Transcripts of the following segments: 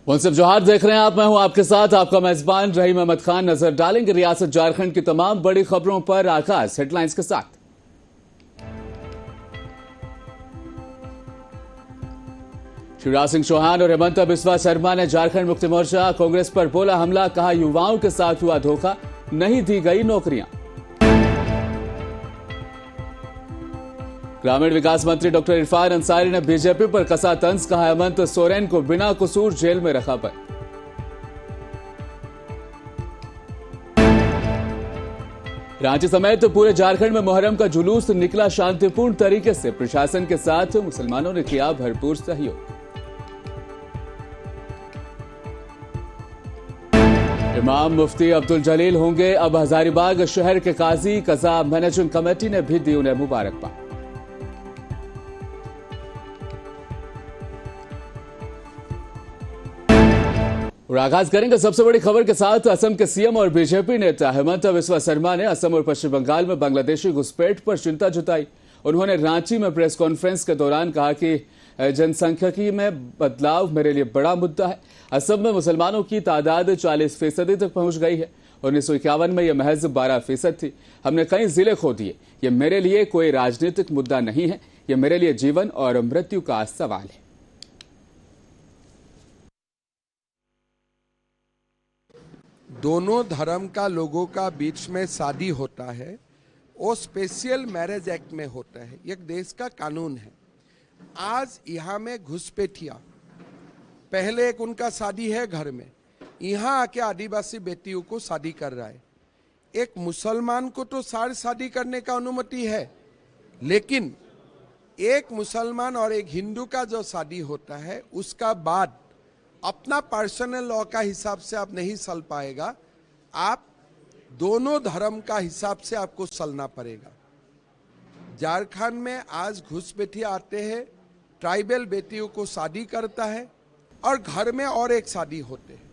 मुंसिफ जोहार देख रहे हैं आप, मैं हूं आपके साथ आपका मेजबान रहीम अहमद खान। नजर डालेंगे रियासत झारखंड की तमाम बड़ी खबरों पर। आगाज हेडलाइंस के साथ। शिवराज सिंह चौहान और हेमंत बिस्वा शर्मा ने झारखंड मुक्ति मोर्चा कांग्रेस पर बोला हमला, कहा युवाओं के साथ हुआ धोखा, नहीं दी गई नौकरियां। ग्रामीण विकास मंत्री डॉक्टर इरफान अंसारी ने बीजेपी पर कसा तंज, कहा हेमंत सोरेन को बिना कसूर जेल में रखा पर। रांची समेत पूरे झारखंड में मुहर्रम का जुलूस निकला शांतिपूर्ण तरीके से, प्रशासन के साथ मुसलमानों ने किया भरपूर सहयोग। इमाम मुफ्ती अब्दुल जलील होंगे अब हजारीबाग शहर के काजी, कज़ा मैनेजिंग कमेटी ने भी दी उन्हें मुबारकबाद। और आगाज करेंगे सबसे बड़ी खबर के साथ। असम के सीएम और बीजेपी नेता हेमंत बिस्वा शर्मा ने असम और पश्चिम बंगाल में बांग्लादेशी घुसपैठ पर चिंता जताई। उन्होंने रांची में प्रेस कॉन्फ्रेंस के दौरान कहा कि जनसंख्यिकी में बदलाव मेरे लिए बड़ा मुद्दा है। असम में मुसलमानों की तादाद 40% तक पहुंच गई है। 1951 में यह महज 12% थी। हमने कई जिले खो दिए। ये मेरे लिए कोई राजनीतिक मुद्दा नहीं है, यह मेरे लिए जीवन और मृत्यु का सवाल है। दोनों धर्म का लोगों का बीच में शादी होता है, वो स्पेशल मैरिज एक्ट में होता है, एक देश का कानून है। आज यहाँ में घुसपैठिया, पहले एक उनका शादी है घर में, यहाँ आके आदिवासी बेटियों को शादी कर रहा है। एक मुसलमान को तो सारी शादी करने का अनुमति है, लेकिन एक मुसलमान और एक हिंदू का जो शादी होता है उसका बाद अपना पर्सनल लॉ का हिसाब से आप नहीं चल पाएगा, आप दोनों धर्म का हिसाब से आपको चलना पड़ेगा। झारखंड में आज घुसपैठिया आते हैं, ट्राइबल बेटियों को शादी करता है और घर में और एक शादी होते हैं।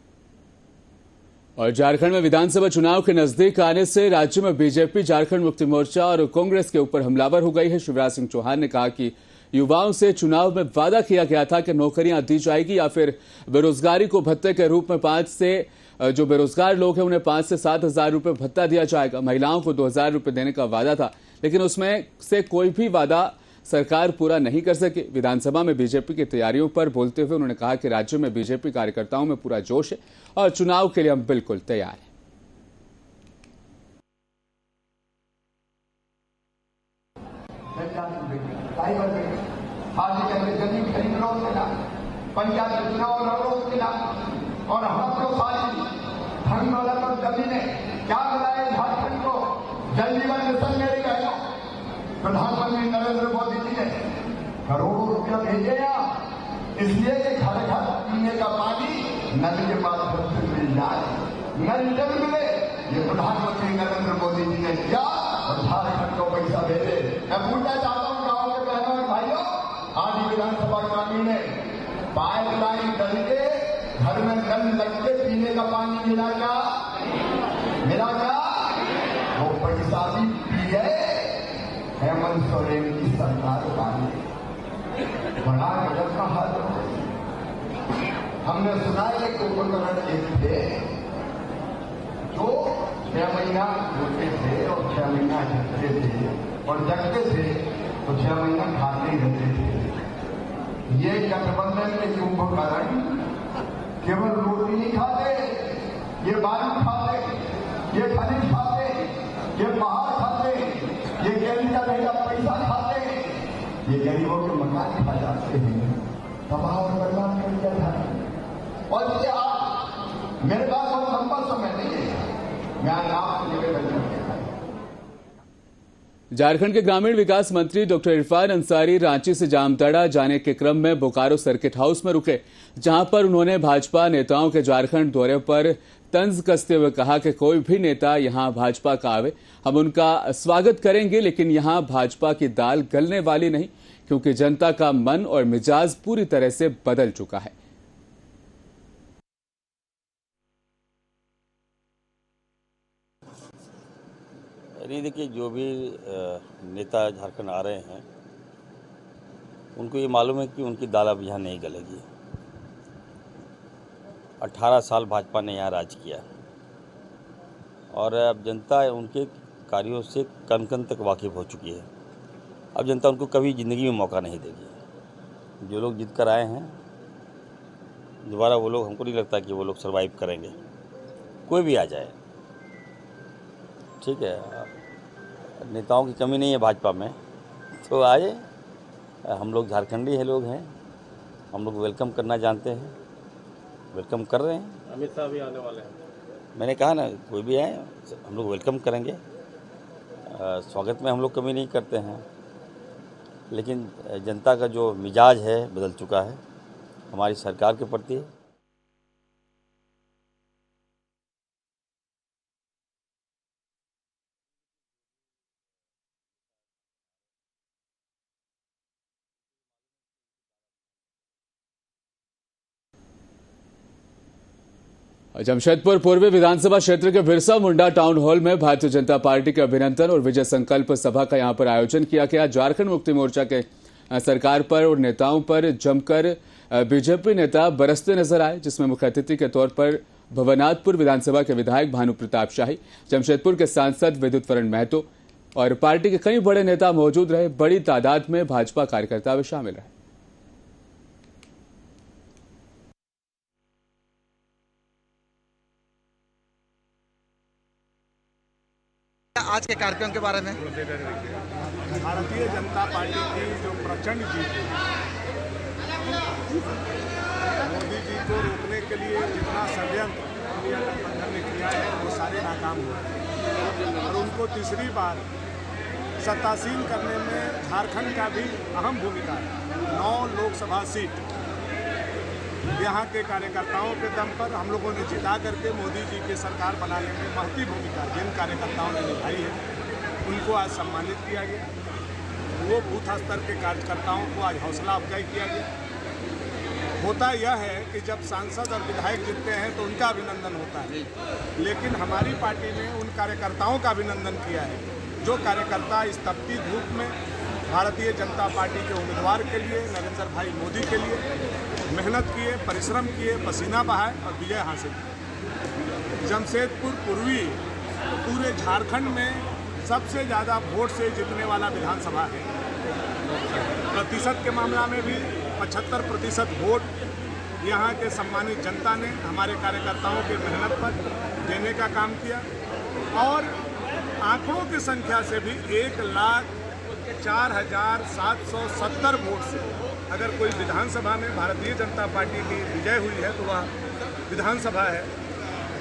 और झारखंड में विधानसभा चुनाव के नजदीक आने से राज्य में बीजेपी, झारखंड मुक्ति मोर्चा और कांग्रेस के ऊपर हमलावर हो गई है। शिवराज सिंह चौहान ने कहा कि युवाओं से चुनाव में वादा किया गया था कि नौकरियां दी जाएगी या फिर बेरोजगारी को भत्ते के रूप में जो बेरोजगार लोग हैं उन्हें 5 से 7 हजार रुपए भत्ता दिया जाएगा। महिलाओं को 2,000 रुपए देने का वादा था, लेकिन उसमें से कोई भी वादा सरकार पूरा नहीं कर सकी। विधानसभा में बीजेपी की तैयारियों पर बोलते हुए उन्होंने कहा कि राज्य में बीजेपी कार्यकर्ताओं में पूरा जोश है और चुनाव के लिए हम बिल्कुल तैयार हैं। पंचायत चुनाव लड़ों के और हम तो सारी धर्म और जमीने क्या मिलाए झारखंड को जल जीवन मिशन मेरी कहना। प्रधानमंत्री नरेंद्र मोदी जी ने करोड़ों रुपया भेजे यहाँ, इसलिए कि घर घर पीने का पानी नल के माध्यम से मिल जाए, नल जल मिले। ये प्रधानमंत्री नरेंद्र मोदी जी ने किया और झारखंड को पैसा भेजे। मैं पूछना चाहता हूँ गाँव के बहनों और भाइयों, आज विधानसभा ग्रामीण में पाइपलाइन करके घर में नल लग के पीने का पानी मिला क्या? वो पैसा भी पी गए हेमंत सोरेन की सरकार वाले। बड़ा गजब का हाल है। हमने सुना है कि उपकरण एक थे जो 6 महीना होते थे और 6 महीना जगते थे, और जगते थे तो 6 महीना खाते रहते थे। ये गठबंधन के कुंभकर्ण केवल रोटी नहीं खाते, ये बालू खाते, ये खनिज खाते, ये पहाड़ खाते, ये केंद्र का भेजा पैसा खाते, ये गरीबों के मकान खा जाते हैं, तबाह और बर्बाद कर दिया था। और ये आज मेरे पास बहुत लंबा समय नहीं है, मैं आपसे निवेदन करता हूं। झारखंड के ग्रामीण विकास मंत्री डॉक्टर इरफान अंसारी रांची से जामताड़ा जाने के क्रम में बोकारो सर्किट हाउस में रुके, जहां पर उन्होंने भाजपा नेताओं के झारखंड दौरे पर तंज कसते हुए कहा कि कोई भी नेता यहां भाजपा का आवे, हम उनका स्वागत करेंगे, लेकिन यहां भाजपा की दाल गलने वाली नहीं, क्योंकि जनता का मन और मिजाज पूरी तरह से बदल चुका है। नहीं, देखिए, जो भी नेता झारखंड आ रहे हैं उनको ये मालूम है कि उनकी दाल अब यहाँ नहीं गलेगी। 18 साल भाजपा ने यहाँ राज किया और अब जनता उनके कार्यों से कण कण तक वाकिफ हो चुकी है। अब जनता उनको कभी ज़िंदगी में मौका नहीं देगी। जो लोग जीत कर आए हैं दोबारा वो लोग, हमको नहीं लगता कि वो लोग सरवाइव करेंगे। कोई भी आ जाए, ठीक है, नेताओं की कमी नहीं है भाजपा में, तो आए। हम लोग झारखंडी है लोग हैं, हम लोग वेलकम करना जानते हैं, वेलकम कर रहे हैं। अमित शाह भी आने वाले हैं। मैंने कहा ना, कोई भी आए हम लोग वेलकम करेंगे। स्वागत में हम लोग कमी नहीं करते हैं, लेकिन जनता का जो मिजाज है बदल चुका है हमारी सरकार के प्रति। जमशेदपुर पूर्वी विधानसभा क्षेत्र के बिरसा मुंडा टाउन हॉल में भारतीय जनता पार्टी के अभिनंदन और विजय संकल्प सभा का यहां पर आयोजन किया गया। झारखंड मुक्ति मोर्चा के सरकार पर और नेताओं पर जमकर बीजेपी नेता बरसते नजर आए, जिसमें मुख्य अतिथि के तौर पर भवनाथपुर विधानसभा के विधायक भानु प्रताप शाही, जमशेदपुर के सांसद विद्युत वरण महतो और पार्टी के कई बड़े नेता मौजूद रहे। बड़ी तादाद में भाजपा कार्यकर्ता भी शामिल रहे। आज के कार्यक्रम के बारे में भारतीय जनता पार्टी की जो प्रचंड जीत है, मोदी जी को रोकने के लिए जितना षड्यंत्र इंडिया गठबंधन ने किया है वो सारे नाकाम हुए और उनको तीसरी बार सत्तासीन करने में झारखंड का भी अहम भूमिका है। 9 लोकसभा सीट यहाँ के कार्यकर्ताओं के दम पर हम लोगों ने जिता करके मोदी जी की सरकार बनाने में महती भूमिका जिन कार्यकर्ताओं ने निभाई है उनको आज सम्मानित किया गया। वो बूथ स्तर के कार्यकर्ताओं को आज हौसला अफजाई किया गया। होता यह है कि जब सांसद और विधायक जीतते हैं तो उनका अभिनंदन होता है, लेकिन हमारी पार्टी ने उन कार्यकर्ताओं का अभिनंदन किया है जो कार्यकर्ता इस तपती धूप में भारतीय जनता पार्टी के उम्मीदवार के लिए, नरेंद्र भाई मोदी के लिए मेहनत किए, परिश्रम किए, पसीना बहाए और विजय हासिल की। जमशेदपुर पूर्वी पूरे झारखंड में सबसे ज़्यादा वोट से जीतने वाला विधानसभा है। प्रतिशत के मामला में भी 75% वोट यहाँ के सम्मानित जनता ने हमारे कार्यकर्ताओं के मेहनत पर देने का काम किया और आंकड़ों की संख्या से भी 1,04,770 वोट से अगर कोई विधानसभा में भारतीय जनता पार्टी की विजय हुई है तो वह विधानसभा है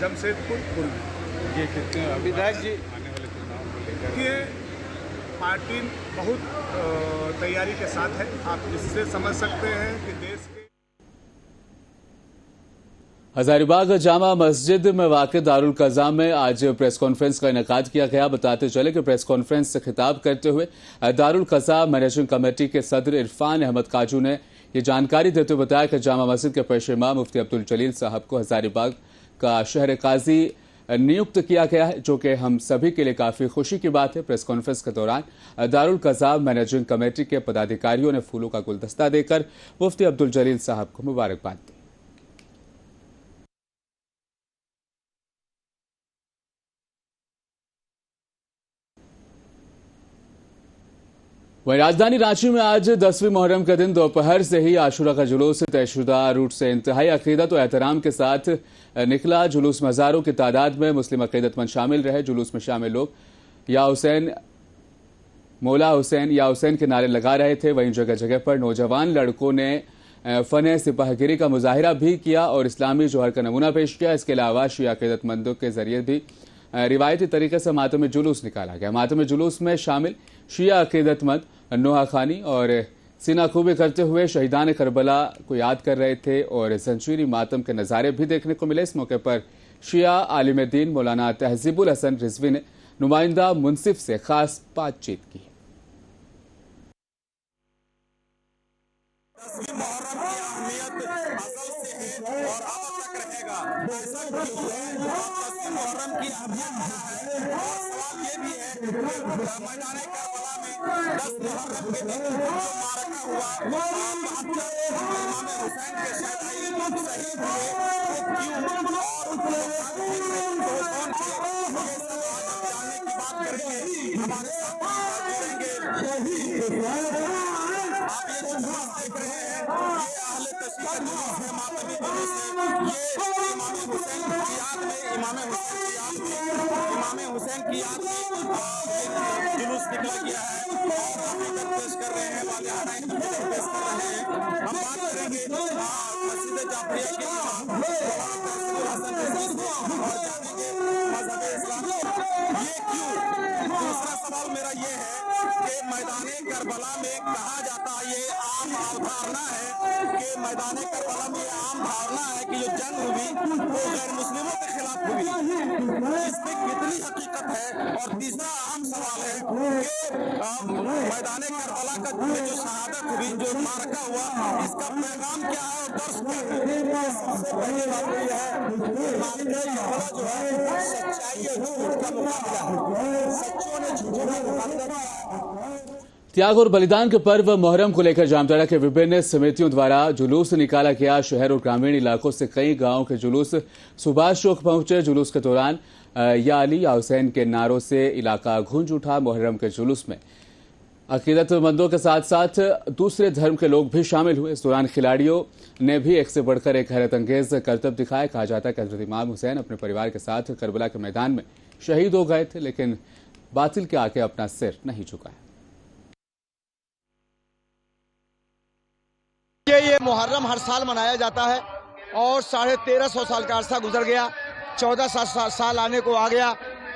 जमशेदपुर पूर्वी। ये कितने विधायक जी ये पार्टी बहुत तैयारी के साथ है। आप इससे समझ सकते हैं कि देश के हजारीबाग जामा मस्जिद में वाक़िअ दारुल क़ज़ा में आज प्रेस कॉन्फ्रेंस का इनेकाद किया गया। बताते चले कि प्रेस कॉन्फ्रेंस से खिताब करते हुए दारुल क़ज़ा मैनेजिंग कमेटी के सदर इरफान अहमद काजू ने ये जानकारी देते हुए बताया कि जामा मस्जिद के पेश इमाम मुफ्ती अब्दुल जलील साहब को हजारीबाग का शहर काजी नियुक्त किया गया है, जो कि हम सभी के लिए काफी खुशी की बात है। प्रेस कॉन्फ्रेंस के दौरान दारुल क़ज़ा मैनेजिंग कमेटी के पदाधिकारियों ने फूलों का गुलदस्ता देकर मुफ्ती अब्दुल जलील साहब को मुबारकबाद दी। वहीं राजधानी रांची में आज 10वीं मुहर्रम के दिन दोपहर से ही आशूरा का जुलूस तयशुदा रूट से इंतहाई अकीदत और एहतराम के साथ निकला। जुलूस में हजारों की तादाद में मुस्लिम अकीदतमंद शामिल रहे। जुलूस में शामिल लोग या हुसैन, मौला हुसैन या हुसैन के नारे लगा रहे थे। वहीं जगह जगह पर नौजवान लड़कों ने फन सिपाहगिरी का मुजाहिरा भी किया और इस्लामी जोहर का नमूना पेश किया। इसके अलावा शिया अकीदतमंदों के जरिए भी रिवायती तरीके से मातमी जुलूस निकाला गया। मातमी जुलूस में शामिल शिया अकीदतमंद नोहा खानी और सीनाखूबी करते हुए शहीदान करबला को याद कर रहे थे और जंजीरी मातम के नज़ारे भी देखने को मिले। इस मौके पर शिया आलिम दीन मौलाना तहजीबुल हसन रिजवी ने नुमाइंदा मुंसिफ से खास बातचीत की। भी है मैदान करबला में 10 मुहर्रम के दिन जो मारका हुआ इमाम हुसैन के शहीद हुए क्यों और कौन थे ये सब आज जानने की बात करेंगे। हमारे साथ जुड़ेंगे आप ये जो देख रहे हैं ये अहले तशरीह जुलूस है, मातमी जुलूस है। ये इमाम हुसैन की याद में इमाम हुसैन की याद में जुलूस निकला गया है और हम इधर पेश कर रहे हैं वाले हराइन पेश कर रहे हैं। हम बात करेंगे मस्जिद जाफरिया के इमाम हसन रशीद से और जानेंगे मजहब इस्लाम ये क्यों। दूसरा सवाल मेरा ये है कि मैदान करबला में कहा जाता है, ये आम धारणा है कि मैदान करबला में आम धारणा है कि जो जंग हुई वो गैर मुस्लिमों के खिलाफ हुई, इसमें कितनी हकीकत है। और तीसरा अहम सवाल है कि मैदान करबला का जो शहादत हुई, जो मारका हुआ, इसका पैगाम क्या है और दर्श क्या है। सबसे पहली बात यह है मैदान करबला जो है सच्चाई और झूठ का मुकाबला है, सच्चों ने झूठों का मुकाबला किया। त्याग और बलिदान के पर्व मोहर्रम को लेकर जामताड़ा के विभिन्न समितियों द्वारा जुलूस निकाला गया। शहर और ग्रामीण इलाकों से कई गांवों के जुलूस सुभाष चौक पहुंचे। जुलूस के दौरान या अली या हुसैन के नारों से इलाका गूंज उठा। मोहर्रम के जुलूस में अकीदतमंदों के साथ साथ दूसरे धर्म के लोग भी शामिल हुए। इस दौरान खिलाड़ियों ने भी एक से बढ़कर एक हैरत अंगेज करतब दिखाया। कहा जाता है कि हजरत इमाम हुसैन अपने परिवार के साथ करबला के मैदान में शहीद हो गए थे, लेकिन बातिल के आगे अपना सिर नहीं झुकाया। ये मुहर्रम हर साल मनाया जाता है और 1350 साल का अरसा गुजर गया, 14 साल आने को आ गया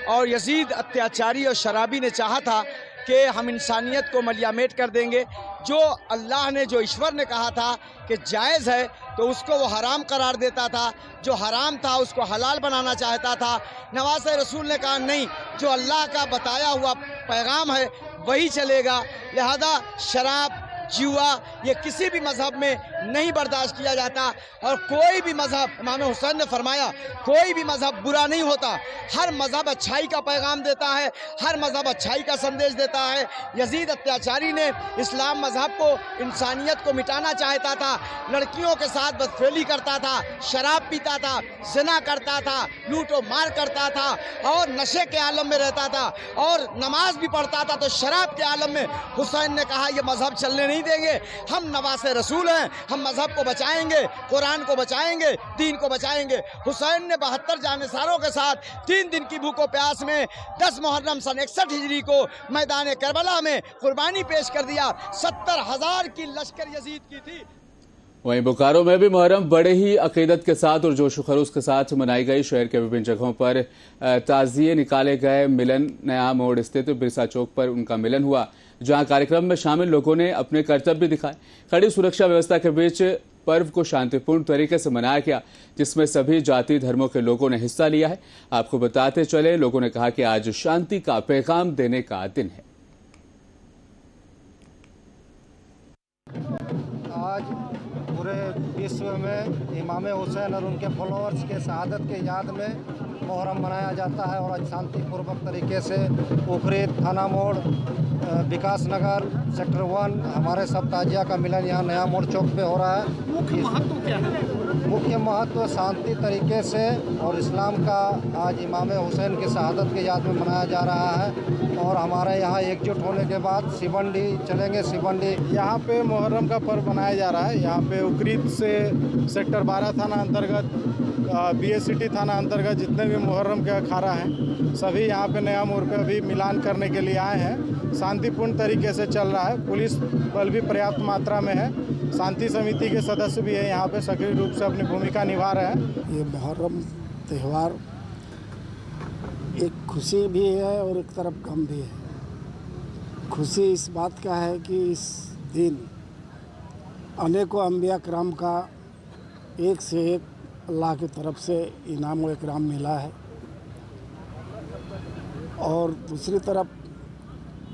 और यजीद अत्याचारी और शराबी ने चाहा था कि हम इंसानियत को मलियामेट कर देंगे। जो अल्लाह ने, जो ईश्वर ने कहा था कि जायज़ है तो उसको वो हराम करार देता था, जो हराम था उसको हलाल बनाना चाहता था। नवाज़ रसूल ने कहा नहीं, जो अल्लाह का बताया हुआ पैगाम है वही चलेगा। लिहाजा शराब, जुआ ये किसी भी मजहब में नहीं बर्दाश्त किया जाता और कोई भी मजहब, इमाम हुसैन ने फरमाया, कोई भी मजहब बुरा नहीं होता। हर मजहब अच्छाई का पैगाम देता है, हर मजहब अच्छाई का संदेश देता है। यजीद अत्याचारी ने इस्लाम मजहब को, इंसानियत को मिटाना चाहता था। लड़कियों के साथ बदफेली करता था, शराब पीता था, ज़िना करता था, लूट और मार करता था और नशे के आलम में रहता था और नमाज भी पढ़ता था। तो शराब के आलम में हुसैन ने कहा ये मजहब चलने नहीं देंगे, हम नवासे रसूल हैं, हम मजहब को बचाएंगे, कुरान को बचाएंगे, दीन को बचाएंगे। हुसैन ने 72 जानिसारों के साथ 3 दिन की भूखों प्यास में 10 मुहर्रम सन 61 हिजरी को मैदान करबला में कुर्बानी पेश कर दिया। 70,000 की लश्कर यजीद की थी। वहीं बोकारो में भी मुहर्रम बड़े ही अकीदत के साथ और जोश खरूश के साथ मनाई गई। शहर के विभिन्न जगहों पर ताजिए निकाले गए। मिलन नया मोड़ स्थित बिरसा चौक पर उनका मिलन हुआ, जहां कार्यक्रम में शामिल लोगों ने अपने कर्तव्य दिखाए। कड़ी सुरक्षा व्यवस्था के बीच पर्व को शांतिपूर्ण तरीके से मनाया गया, जिसमें सभी जाति धर्मों के लोगों ने हिस्सा लिया है। आपको बताते चले, लोगों ने कहा कि आज शांति का पैगाम देने का दिन है। आज पूरे विश्व में इमाम हुसैन और उनके फॉलोअर्स के शहादत के याद में मुहर्रम मनाया जाता है और आज शांतिपूर्वक तरीके से उखरी, थाना मोड़, विकास नगर, सेक्टर 1 हमारे सब ताजिया का मिलन यहाँ नया मोड़ चौक पे हो रहा है। मुख्य महत्व क्या है? मुख्य महत्व शांति तरीके से और इस्लाम का आज इमाम हुसैन की शहादत के याद में मनाया जा रहा है और हमारे यहाँ एकजुट होने के बाद शिवंडी चलेंगे। शिवंडी यहाँ पे मुहर्रम का पर्व मनाया जा रहा है। यहाँ पे उकरीत से सेक्टर 12 थाना अंतर्गत, BSCT थाना अंतर्गत जितने भी मुहर्रम के अखाड़ा हैं सभी यहाँ पे नया मोड़ पे अभी मिलान करने के लिए आए हैं। शांतिपूर्ण तरीके से चल रहा है, पुलिस बल भी पर्याप्त मात्रा में है, शांति समिति के सदस्य भी है यहाँ पे सक्रिय रूप से अपनी भूमिका निभा रहे हैं। ये मुहर्रम त्यौहार एक खुशी भी है और एक तरफ गम भी है। खुशी इस बात का है कि इस दिन अनेकों अंबिया कराम का एक से एक अल्लाह की तरफ से इनाम व इकराम मिला है और दूसरी तरफ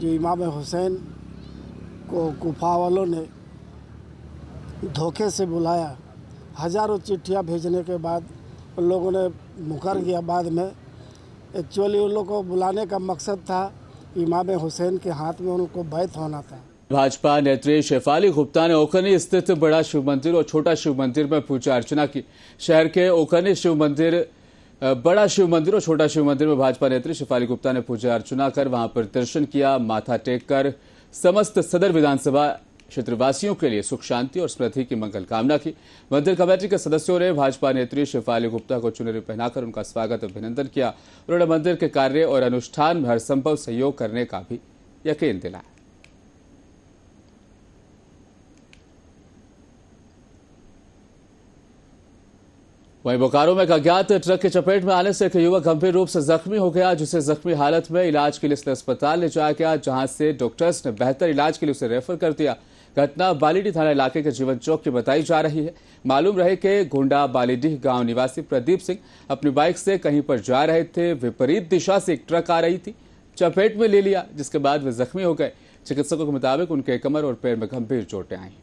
जो इमाम हुसैन को कुफा वालों ने धोखे से बुलाया, हज़ारों चिट्ठियां भेजने के बाद उन लोगों ने मुकर गया। बाद में एक्चुअली उन लोग को बुलाने का मकसद था इमाम हुसैन के हाथ में उनको बैत होना था। भाजपा नेत्री शेफाली गुप्ता ने ओखनी स्थित बड़ा शिव मंदिर और छोटा शिव मंदिर में पूजा अर्चना की। शहर के ओखनी शिव मंदिर, बड़ा शिव मंदिर और छोटा शिव मंदिर में भाजपा नेत्री शेफाली गुप्ता ने पूजा अर्चना कर वहां पर दर्शन किया। माथा टेक कर समस्त सदर विधानसभा क्षेत्रवासियों के लिए सुख शांति और समृद्धि की मंगल कामना की। मंदिर कमेटी के सदस्यों ने भाजपा नेत्री शेफाली गुप्ता को चुनरी पहनाकर उनका स्वागत अभिनंदन किया। उन्होंने मंदिर के कार्य और अनुष्ठान में हर संभव सहयोग करने का भी यकीन दिलाया। वहीं बोकारो में एक अज्ञात ट्रक की चपेट में आने से एक युवक गंभीर रूप से जख्मी हो गया, जिसे जख्मी हालत में इलाज के लिए अस्पताल ले जाया गया, जहां से डॉक्टर्स ने बेहतर इलाज के लिए उसे रेफर कर दिया। घटना बालीडीह थाना इलाके के जीवन चौक की बताई जा रही है। मालूम रहे कि गोंडा बालीडीह गांव निवासी प्रदीप सिंह अपनी बाइक से कहीं पर जा रहे थे। विपरीत दिशा से एक ट्रक आ रही थी, चपेट में ले लिया, जिसके बाद वे जख्मी हो गए। चिकित्सकों के मुताबिक उनके कमर और पैर में गंभीर चोटें आई।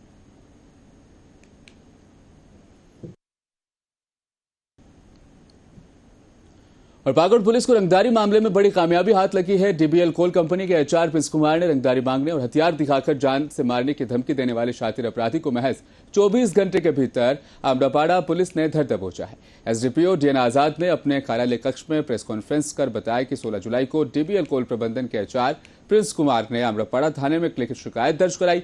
और पाकुड़ पुलिस को रंगदारी मामले में बड़ी कामयाबी हाथ लगी है। डीबीएल कोल कंपनी के एचआर प्रिंस कुमार ने रंगदारी मांगने और हथियार दिखाकर जान से मारने की धमकी देने वाले शातिर अपराधी को महज 24 घंटे के भीतर आमरापाड़ा पुलिस ने धर दबोचा है। एसडीपीओ डीएन आजाद ने अपने कार्यालय कक्ष में प्रेस कॉन्फ्रेंस कर बताया कि 16 जुलाई को डीबीएल कोल प्रबंधन के एचआर प्रिंस कुमार ने आमरापाड़ा थाने में एक लिखित शिकायत दर्ज कराई।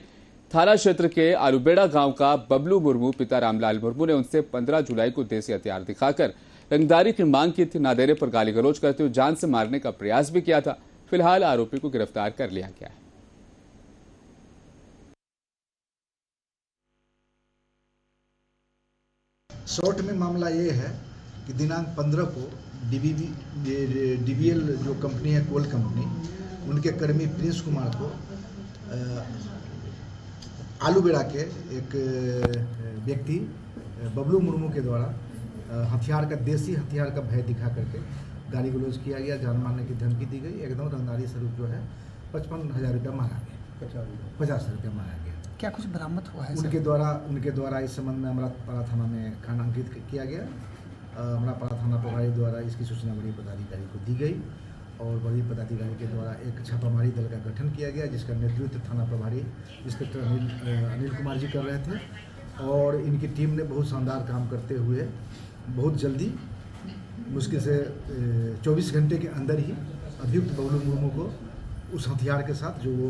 थाना क्षेत्र के आलूबेड़ा गांव का बबलू मुर्मू पिता रामलाल मुर्मू ने उनसे 15 जुलाई को देसी हथियार दिखाकर रंगदारी की मांग की थी। ना देने पर गाली गलौज करते हुए जान से मारने का प्रयास भी किया था। फिलहाल आरोपी को गिरफ्तार कर लिया गया है। शॉर्ट में मामला ये है कि दिनांक 15 को डीबीएल जो कंपनी है, कोल कंपनी, उनके कर्मी प्रिंस कुमार को आलूबेड़ा के एक व्यक्ति बबलू मुर्मू के द्वारा हथियार का, देसी हथियार का भय दिखा करके गाली गलौज किया गया, जान मारने की धमकी दी गई। एकदम रंगदारी स्वरूप जो है 55,000 रुपया मांगा गया, 50 रुपया मांगा गया। क्या कुछ बरामद हुआ है? उनके द्वारा इस संबंध में अमरापाड़ा थाना में खाना अंकित किया गया। अमरापाड़ा थाना प्रभारी द्वारा इसकी सूचना बड़ी पदाधिकारी को दी गई और बड़ी पदाधिकारी के द्वारा एक छापामारी दल का गठन किया गया, जिसका नेतृत्व थाना प्रभारी इंस्पेक्टर अनिल कुमार जी कर रहे थे। और इनकी टीम ने बहुत शानदार काम करते हुए बहुत जल्दी, मुश्किल से 24 घंटे के अंदर ही अभियुक्त बबलू मुर्मू को उस हथियार के साथ जो वो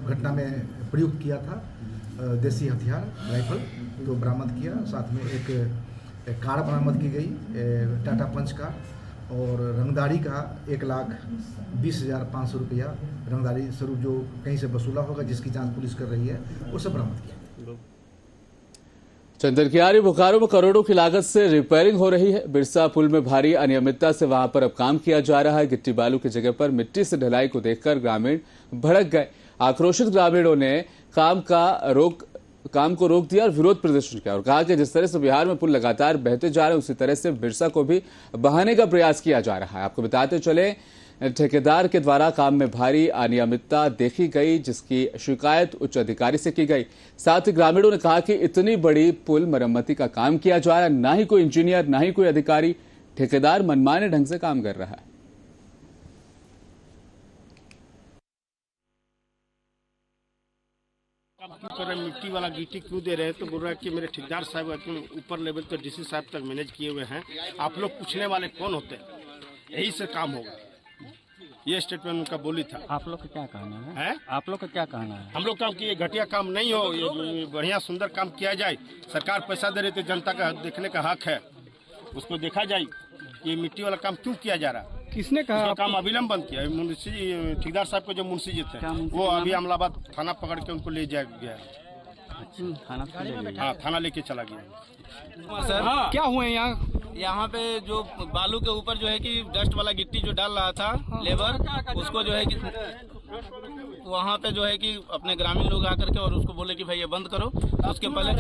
घटना में प्रयुक्त किया था, देसी हथियार राइफल, तो बरामद किया। साथ में एक कार बरामद की गई, टाटा पंच कार, और रंगदारी का 1,20,500 रुपया रंगदारी स्वरूप जो कहीं से वसूला होगा, जिसकी जांच पुलिस कर रही है, वो सब बरामद किया। चंदरकियारी बोकारो में करोड़ों की लागत से रिपेयरिंग हो रही है। बिरसा पुल में भारी अनियमितता से वहां पर अब काम किया जा रहा है। गिट्टी बालू की जगह पर मिट्टी से ढलाई को देखकर ग्रामीण भड़क गए। आक्रोशित ग्रामीणों ने काम को रोक दिया और विरोध प्रदर्शन किया और कहा कि जिस तरह से बिहार में पुल लगातार बहते जा रहे हैं, उसी तरह से बिरसा को भी बहाने का प्रयास किया जा रहा है। आपको बताते चले, ठेकेदार के द्वारा काम में भारी अनियमितता देखी गई, जिसकी शिकायत उच्च अधिकारी से की गई। साथ ही ग्रामीणों ने कहा कि इतनी बड़ी पुल मरम्मती का काम किया जा रहा है, ना ही कोई इंजीनियर, ना ही कोई अधिकारी, ठेकेदार मनमाने ढंग से काम कर रहा है। क्यों कर रहे, मिट्टी वाला गिट्टी क्यों दे रहे हैं? तो बोल रहा है कि मेरे ठेकेदार साहब ऊपर लेवल तो डीसी साहब तक मैनेज किए हुए हैं, आप लोग पूछने वाले कौन होते हैं? यही से काम होगा, ये स्टेटमेंट उनका बोली था। आप लोग का क्या कहना है? आप लोग का क्या कहना है? हम लोग काम कि ये घटिया काम नहीं हो, ये बढ़िया सुंदर काम किया जाए। सरकार पैसा दे रही थी, जनता का देखने का हक है, उसको देखा जाए। ये मिट्टी वाला काम क्यों किया जा रहा है? किसने कहा काम अविलंब बंद किया? मुंशी ठेकेदार साहब के जो मुंशी जी थे, वो अभी अमलाबाद थाना पकड़ के उनको ले जाया गया। हाँ, थाना लेके चला गया। सर क्या हुए यहाँ पे जो बालू के ऊपर जो है कि डस्ट वाला गिट्टी जो डाल रहा था लेबर, उसको जो है कि वहाँ पे जो है कि अपने ग्रामीण लोग आकर के और उसको बोले कि भाई ये बंद करो। उसके पहले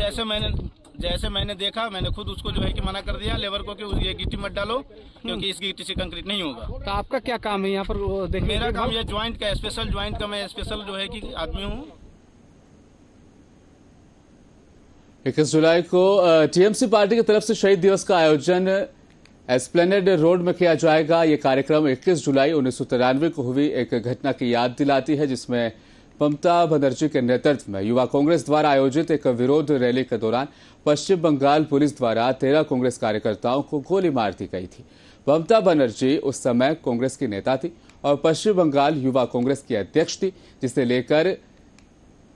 जैसे मैंने देखा, मैंने खुद उसको जो है कि मना कर दिया लेबर को कि ये गिट्टी मत डालो, क्योंकि इस गिट्टी से कंक्रीट नहीं होगा। तो आपका क्या काम है यहाँ पर? मेरा काम ये ज्वाइंट का, स्पेशल ज्वाइंट का मैं स्पेशल जो है कि आदमी हूँ। 21 जुलाई को टीएमसी पार्टी की तरफ से शहीद दिवस का आयोजन एस्प्लेनेड रोड में किया जाएगा। ये कार्यक्रम 21 जुलाई 1993 को हुई एक घटना की याद दिलाती है, जिसमें ममता बनर्जी के नेतृत्व में युवा कांग्रेस द्वारा आयोजित एक विरोध रैली के दौरान पश्चिम बंगाल पुलिस द्वारा 13 कांग्रेस कार्यकर्ताओं को गोली मार दी गई थी। ममता बनर्जी उस समय कांग्रेस की नेता थी और पश्चिम बंगाल युवा कांग्रेस की अध्यक्ष थी, जिसे लेकर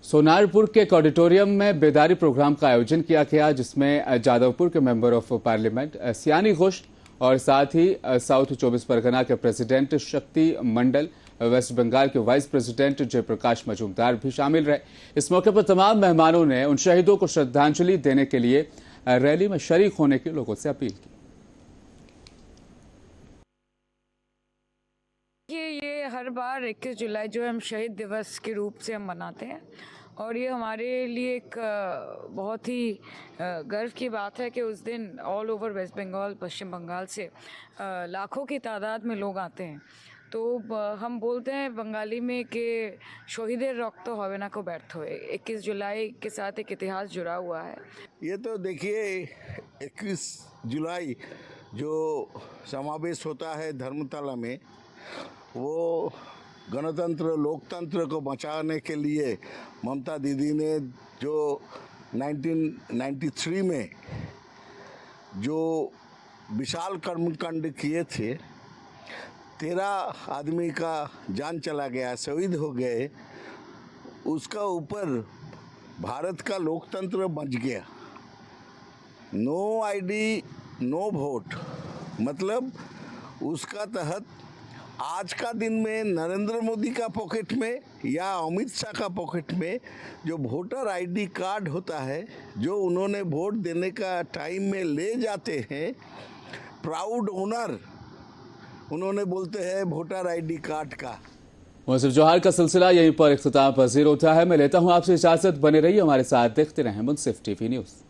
सोनारपुर के एक ऑडिटोरियम में बेदारी प्रोग्राम का आयोजन किया गया, जिसमें जादवपुर के मेंबर ऑफ पार्लियामेंट सियानी घोष और साथ ही साउथ 24 परगना के प्रेसिडेंट शक्ति मंडल, वेस्ट बंगाल के वाइस प्रेसिडेंट जयप्रकाश मजूमदार भी शामिल रहे। इस मौके पर तमाम मेहमानों ने उन शहीदों को श्रद्धांजलि देने के लिए रैली में शरीक होने की लोगों से अपील की। ये हर बार 21 जुलाई जो हम शहीद दिवस के रूप से हम मनाते हैं और ये हमारे लिए एक बहुत ही गर्व की बात है कि उस दिन ऑल ओवर वेस्ट बंगाल, पश्चिम बंगाल से लाखों की तादाद में लोग आते हैं। तो हम बोलते हैं बंगाली में कि शहीदेर रक्त হবে না को ব্যর্থ হয়ে। 21 जुलाई के साथ एक इतिहास जुड़ा हुआ है। ये तो देखिए 21 जुलाई जो समावेश होता है धर्मतला में, वो गणतंत्र लोकतंत्र को बचाने के लिए ममता दीदी ने जो 1993 में जो विशाल कर्मकांड किए थे, 13 आदमी का जान चला गया, शहीद हो गए, उसका ऊपर भारत का लोकतंत्र बच गया। नो आईडी नो वोट, मतलब उसका तहत आज का दिन में नरेंद्र मोदी का पॉकेट में या अमित शाह का पॉकेट में जो वोटर आईडी कार्ड होता है, जो उन्होंने वोट देने का टाइम में ले जाते हैं, प्राउड ओनर उन्होंने बोलते हैं वोटर आईडी कार्ड का। मुंसिफ जोहार का सिलसिला यहीं पर इख्तिताम पजीर होता है। मैं लेता हूं आपसे इजाजत, बने रहिए हमारे साथ, देखते रहें मुंसिफ टीवी न्यूज़।